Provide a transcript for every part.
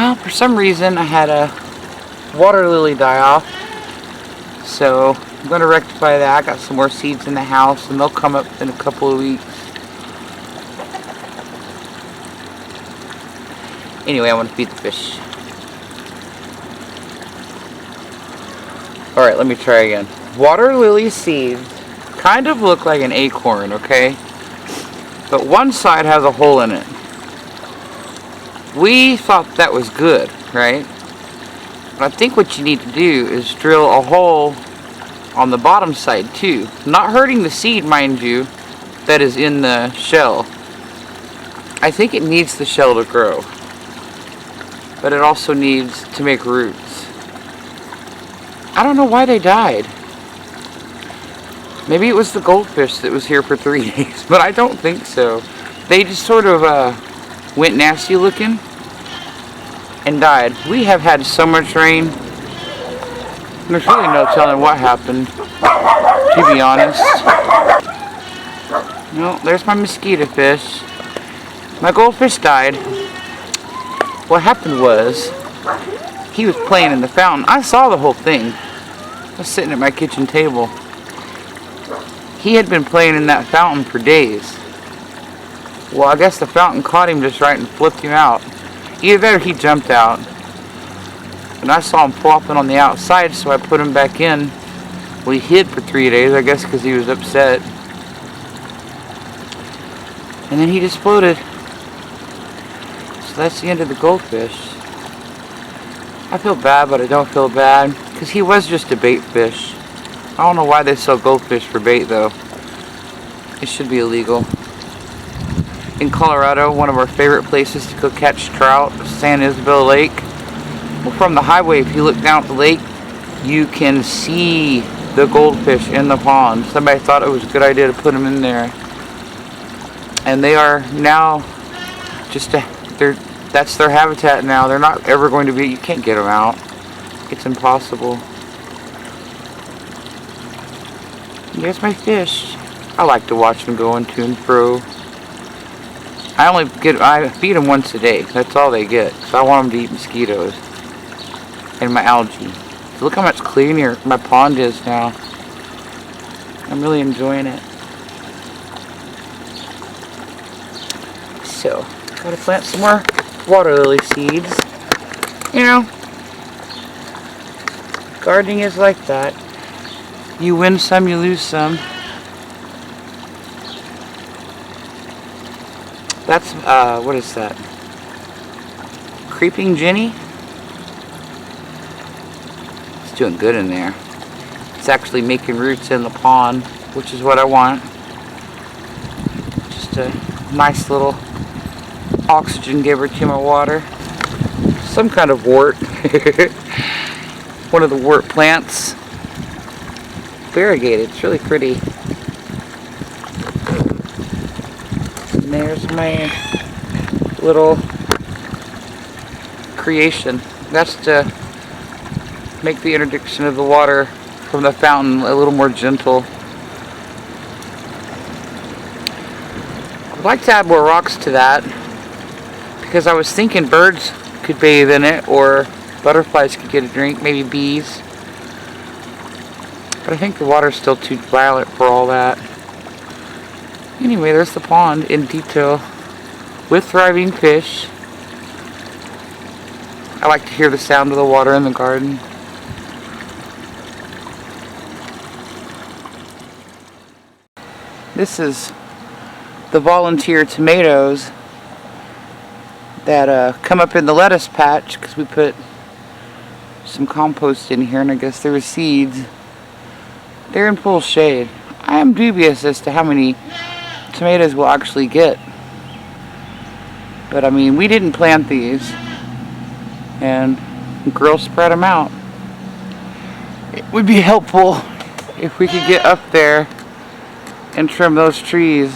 Well, for some reason I had a water lily die off, so I'm going to rectify that. I got some more seeds in the house, and they'll come up in a couple of weeks. Anyway, I want to feed the fish. Alright, let me try again. Water lily seeds kind of look like an acorn, okay? But one side has a hole in it. We thought that was good, right? But I think what you need to do is drill a hole on the bottom side too. Not hurting the seed, mind you, that is in the shell. I think it needs the shell to grow. But it also needs to make roots. I don't know why they died. Maybe it was the goldfish that was here for 3 days, but I don't think so. They just sort of went nasty looking and died. We have had so much rain. There's really no telling what happened, to be honest. No, there's my mosquito fish. My goldfish died. What happened was, he was playing in the fountain. I saw the whole thing. I was sitting at my kitchen table. He had been playing in that fountain for days. Well, I guess the fountain caught him just right and flipped him out. Either that or he jumped out. And I saw him flopping on the outside, so I put him back in. Well, he hid for 3 days, I guess because he was upset. And then he just floated. So that's the end of the goldfish. I feel bad, but I don't feel bad, because he was just a bait fish. I don't know why they sell goldfish for bait, though. It should be illegal. In Colorado, one of our favorite places to go catch trout, San Isabel Lake. Well, from the highway, if you look down at the lake, you can see the goldfish in the pond. Somebody thought it was a good idea to put them in there. And they are now just that's their habitat now. They're not ever going to be, you can't get them out. It's impossible. Here's my fish. I like to watch them going to and fro. I feed them once a day. That's all they get. So I want them to eat mosquitoes and my algae. So look how much cleaner my pond is now. I'm really enjoying it. So, gotta plant some more water lily seeds. You know, gardening is like that. You win some, you lose some. That's, what is that? Creeping Jenny? It's doing good in there. It's actually making roots in the pond, which is what I want. Just a nice little oxygen giver to my water. Some kind of wort. One of the wort plants. Variegated. It's really pretty. And there's my little creation. That's to make the introduction of the water from the fountain a little more gentle. I'd like to add more rocks to that, because I was thinking birds could bathe in it, or butterflies could get a drink, maybe bees. But I think the water's still too violet for all that. Anyway, there's the pond in detail with thriving fish. I like to hear the sound of the water in the garden. This is the volunteer tomatoes that come up in the lettuce patch, because we put some compost in here, and I guess there were seeds. They're in full shade. I am dubious as to how many tomatoes we'll actually get. But I mean, we didn't plant these, and girls spread them out. It would be helpful if we could get up there and trim those trees.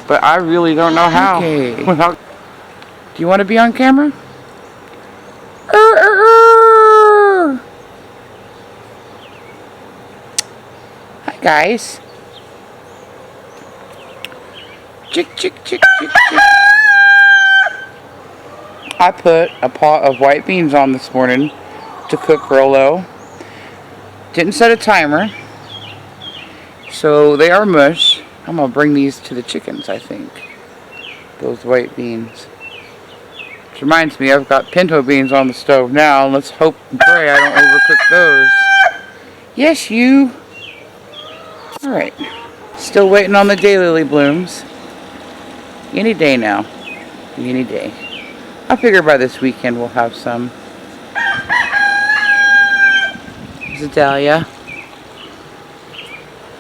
But I really don't know how. Okay. Do you want to be on camera? Hi guys. Chick, chick, chick, chick, chick. I put a pot of white beans on this morning to cook real low. Didn't set a timer. So they are mush. I'm going to bring these to the chickens, I think. Those white beans. Which reminds me, I've got pinto beans on the stove now. Let's hope and pray I don't overcook those. Yes, you. Alright. Still waiting on the daylily blooms. Any day now. Any day. I figure by this weekend we'll have some. There's a dahlia.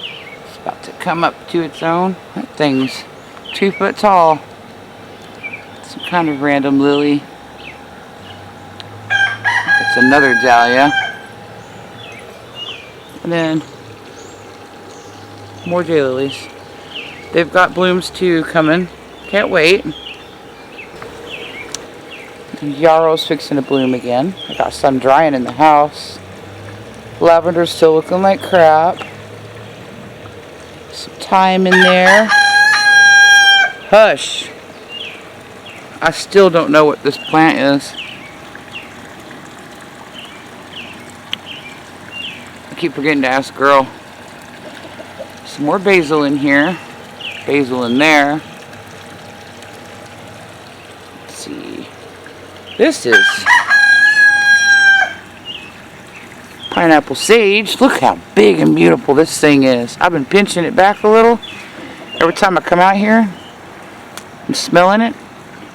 It's about to come up to its own. That thing's 2 foot tall. Some kind of random lily. It's another dahlia. And then more daylilies. They've got blooms too coming. Can't wait. The yarrow's fixing to bloom again. I got some drying in the house. Lavender's still looking like crap. Some thyme in there. Hush. I still don't know what this plant is. I keep forgetting to ask Girl. Some more basil in here. Basil in there. Let's see. This is pineapple sage. Look how big and beautiful this thing is. I've been pinching it back a little. Every time I come out here and smelling it,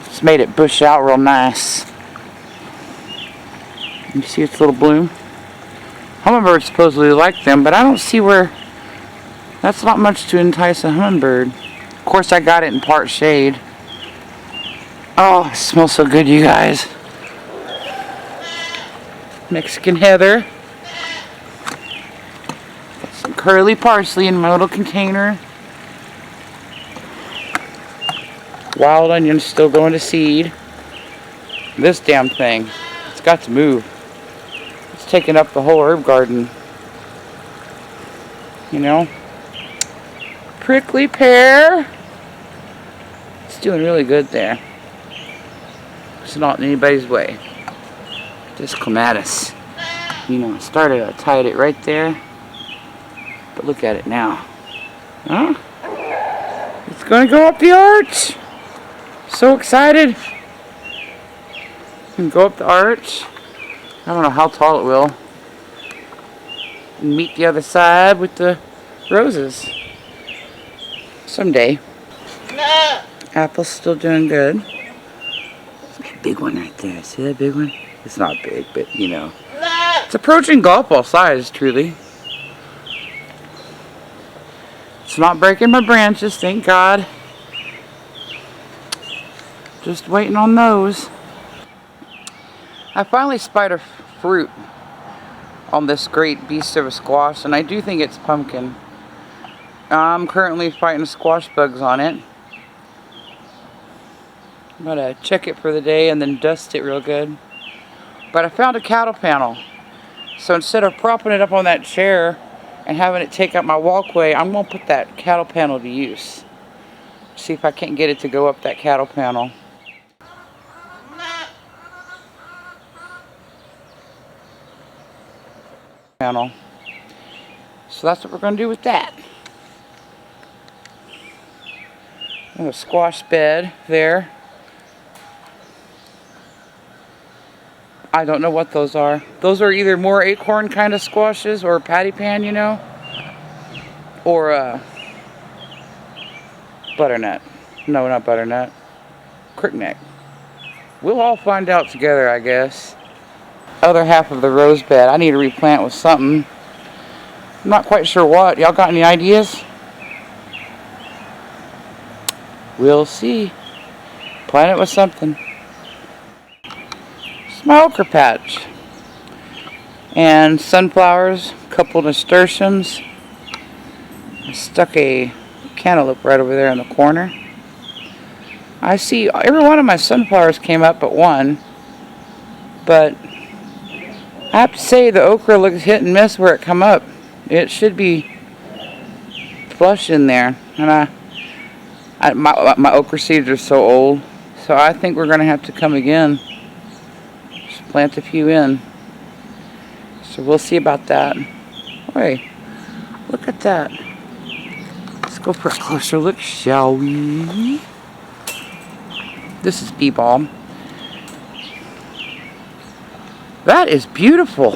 it's made it bush out real nice. You see its little bloom? Hummingbirds supposedly like them, but I don't see where. That's not much to entice a hummingbird. Of course, I got it in part shade. Oh, it smells so good, you guys. Mexican heather. Got some curly parsley in my little container. Wild onions still going to seed. This damn thing, it's got to move. It's taking up the whole herb garden. You know? Prickly pear. It's doing really good there. It's not in anybody's way. This clematis. You know, I tied it right there. But look at it now. Huh? It's gonna go up the arch. So excited. And go up the arch. I don't know how tall it will. And meet the other side with the roses. Someday. Apple's still doing good. That big one right there. See that big one? It's not big, but you know. It's approaching golf ball size, truly. It's not breaking my branches, thank God. Just waiting on those. I finally spied a fruit on this great beast of a squash, and I do think it's pumpkin. I'm currently fighting squash bugs on it. I'm gonna check it for the day and then dust it real good. But I found a cattle panel. So instead of propping it up on that chair and having it take up my walkway, I'm gonna put that cattle panel to use. See if I can't get it to go up that cattle panel. So that's what we're going to do with that. And a squash bed there. I don't know what those are. Those are either more acorn kind of squashes or patty pan, you know, or butternut. No, not butternut. Crookneck. We'll all find out together, I guess. Other half of the rose bed, I need to replant with something. I'm not quite sure what. Y'all got any ideas? We'll see. Plant it with something. It's my okra patch. And sunflowers, a couple nasturtiums. I stuck a cantaloupe right over there in the corner. I see every one of my sunflowers came up but one. But I have to say the okra looks hit and miss where it come up. It should be flush in there. And my okra seeds are so old. So I think we're going to have to come again. plant a few in. So we'll see about that. Hey, look at that. Let's go for a closer look, shall we? This is bee balm. That is beautiful.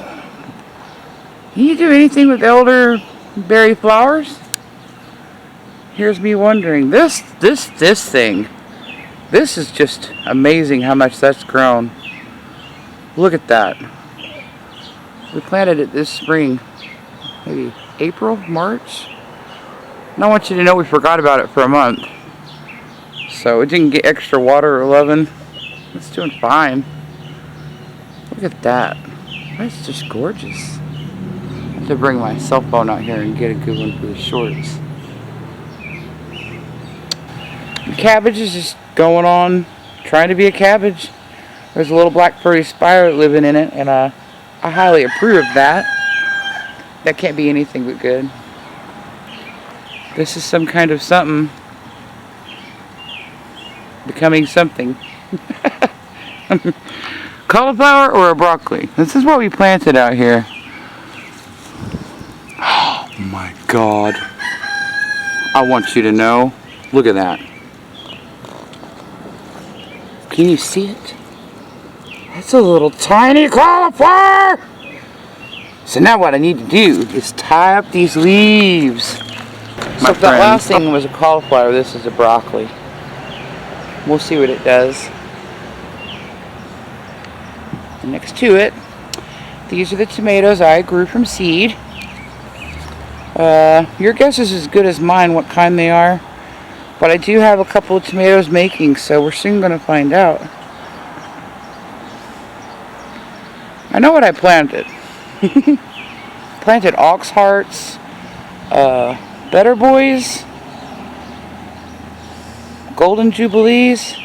Can you do anything with elderberry flowers? Here's me wondering. This thing. This is just amazing how much that's grown. Look at that. We planted it this spring. Maybe April, March. And I want you to know we forgot about it for a month. So it didn't get extra water or loving. It's doing fine. Look at that. That's just gorgeous. I have to bring my cell phone out here and get a good one for the shorts. The cabbage is just going on, trying to be a cabbage. There's a little black furry spider living in it, and I highly approve of that. That can't be anything but good. This is some kind of something becoming something. Cauliflower or a broccoli? This is what we planted out here. Oh my God. I want you to know. Look at that. Can you see it? That's a little tiny cauliflower! So now what I need to do is tie up these leaves. So if that last thing was a cauliflower, this is a broccoli. We'll see what it does. And next to it, these are the tomatoes I grew from seed. Your guess is as good as mine what kind they are. But I do have a couple of tomatoes making, so we're soon going to find out. I know what I planted. Planted ox hearts, better boys, golden jubilees.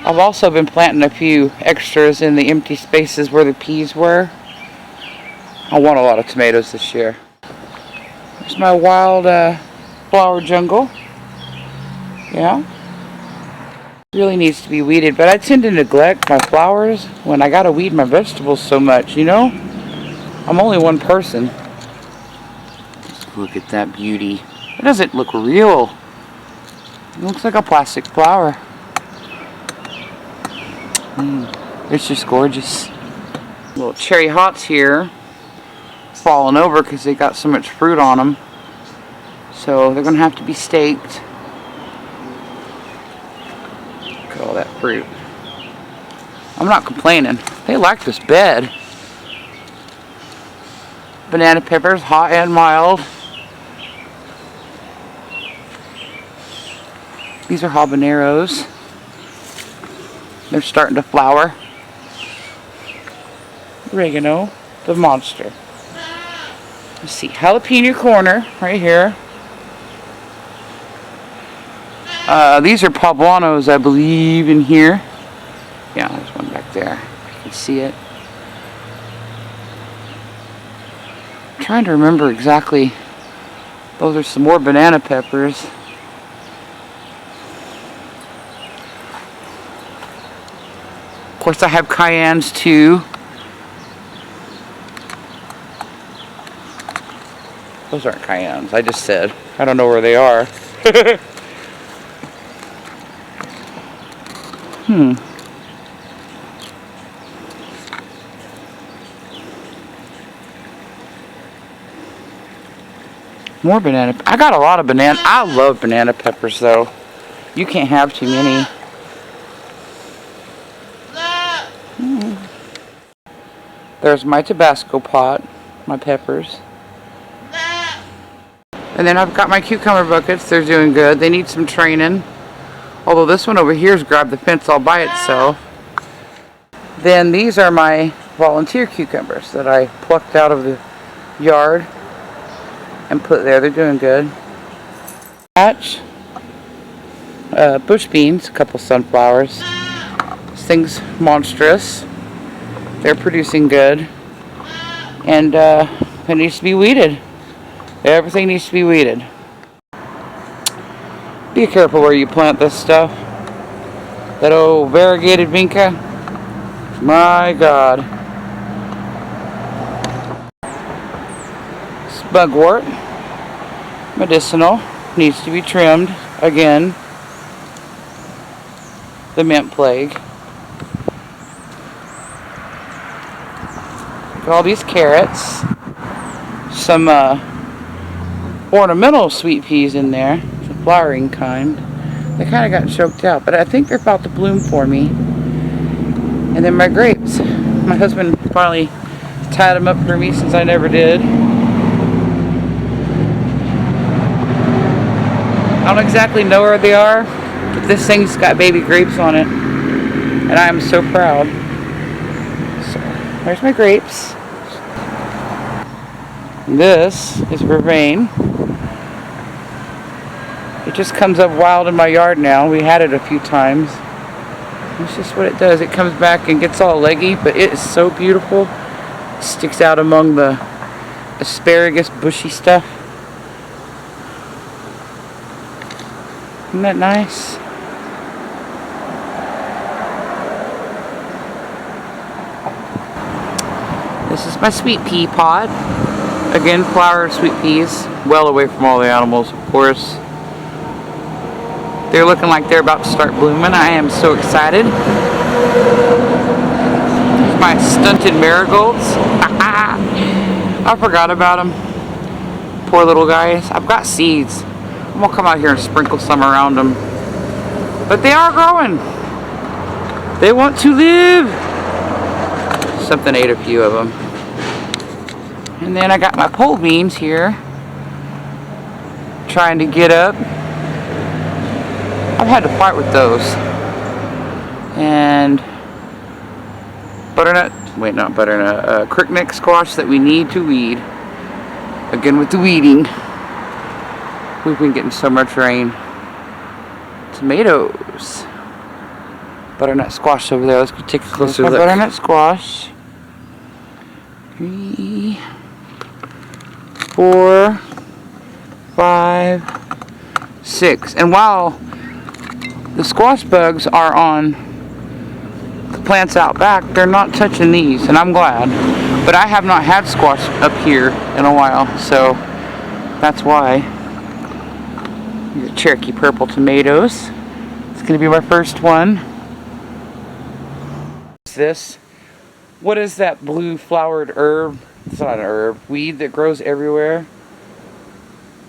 I've also been planting a few extras in the empty spaces where the peas were. I want a lot of tomatoes this year. There's my wild flower jungle. Yeah. Really needs to be weeded, but I tend to neglect my flowers when I gotta weed my vegetables so much, you know? I'm only one person. Just look at that beauty. It doesn't look real. It looks like a plastic flower. It's just gorgeous. Little cherry hots here falling over because they got so much fruit on them. So they're gonna have to be staked. Look at all that fruit. I'm not complaining. They like this bed. Banana peppers, hot and mild. These are habaneros. They're starting to flower. Oregano, the monster. Let's see, jalapeno corner right here. These are poblanos, I believe, in here. Yeah, there's one back there. You can see it. I'm trying to remember exactly. Those are some more banana peppers. Of course, I have cayennes too. Those aren't cayennes, I just said. I don't know where they are. More banana. I got a lot of banana. I love banana peppers though. You can't have too many. There's my Tabasco pot, my peppers. And then I've got my cucumber buckets. They're doing good. They need some training. Although this one over here has grabbed the fence all by itself. Then these are my volunteer cucumbers that I plucked out of the yard and put there. They're doing good. Patch, bush beans, a couple sunflowers. This thing's monstrous. They're producing good. And it needs to be weeded. Everything needs to be weeded. Be careful where you plant this stuff. That old variegated vinca. My God. Bugwort, medicinal, needs to be trimmed. Again, the mint plague. All these carrots, some ornamental sweet peas in there, the flowering kind. They kind of got choked out, but I think they're about to bloom for me. And then my grapes. My husband finally tied them up for me since I never did. I don't exactly know where they are, but this thing's got baby grapes on it, and I am so proud. So, there's my grapes. And this is vervain. It just comes up wild in my yard now. We had it a few times. It's just what it does. It comes back and gets all leggy, but it is so beautiful. It sticks out among the asparagus bushy stuff. Isn't that nice? This is my sweet pea pot. Again, flower sweet peas. Well away from all the animals, of course. They're looking like they're about to start blooming. I am so excited. Here's my stunted marigolds. I forgot about them. Poor little guys. I've got seeds. I'm gonna come out here and sprinkle some around them. But they are growing. They want to live. Something ate a few of them. And then I got my pole beans here. Trying to get up. I've had to fight with those. And butternut, wait, not butternut, crickneck squash that we need to weed. Again with the weeding. We've been getting so much rain. Tomatoes. Butternut squash over there. Let's go take a closer look. Butternut squash. 3, 4, 5, 6. And while the squash bugs are on the plants out back, they're not touching these, and I'm glad. But I have not had squash up here in a while, so that's why. These are Cherokee purple tomatoes. It's going to be my first one. What's this? What is that blue flowered herb? It's not an herb. Weed that grows everywhere.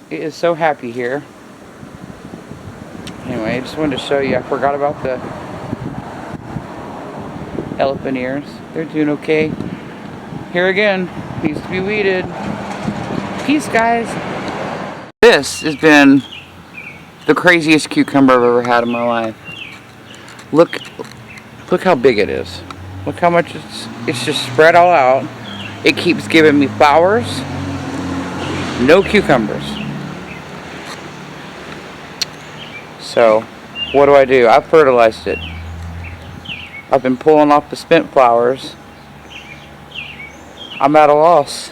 It is so happy here. Anyway, I just wanted to show you. I forgot about the elephant ears. They're doing okay. Here again, needs to be weeded. Peace, guys. This has been the craziest cucumber I've ever had in my life. Look how big it is. Look how much it's just spread all out. It keeps giving me flowers. No cucumbers. So, what do? I've fertilized it. I've been pulling off the spent flowers. I'm at a loss.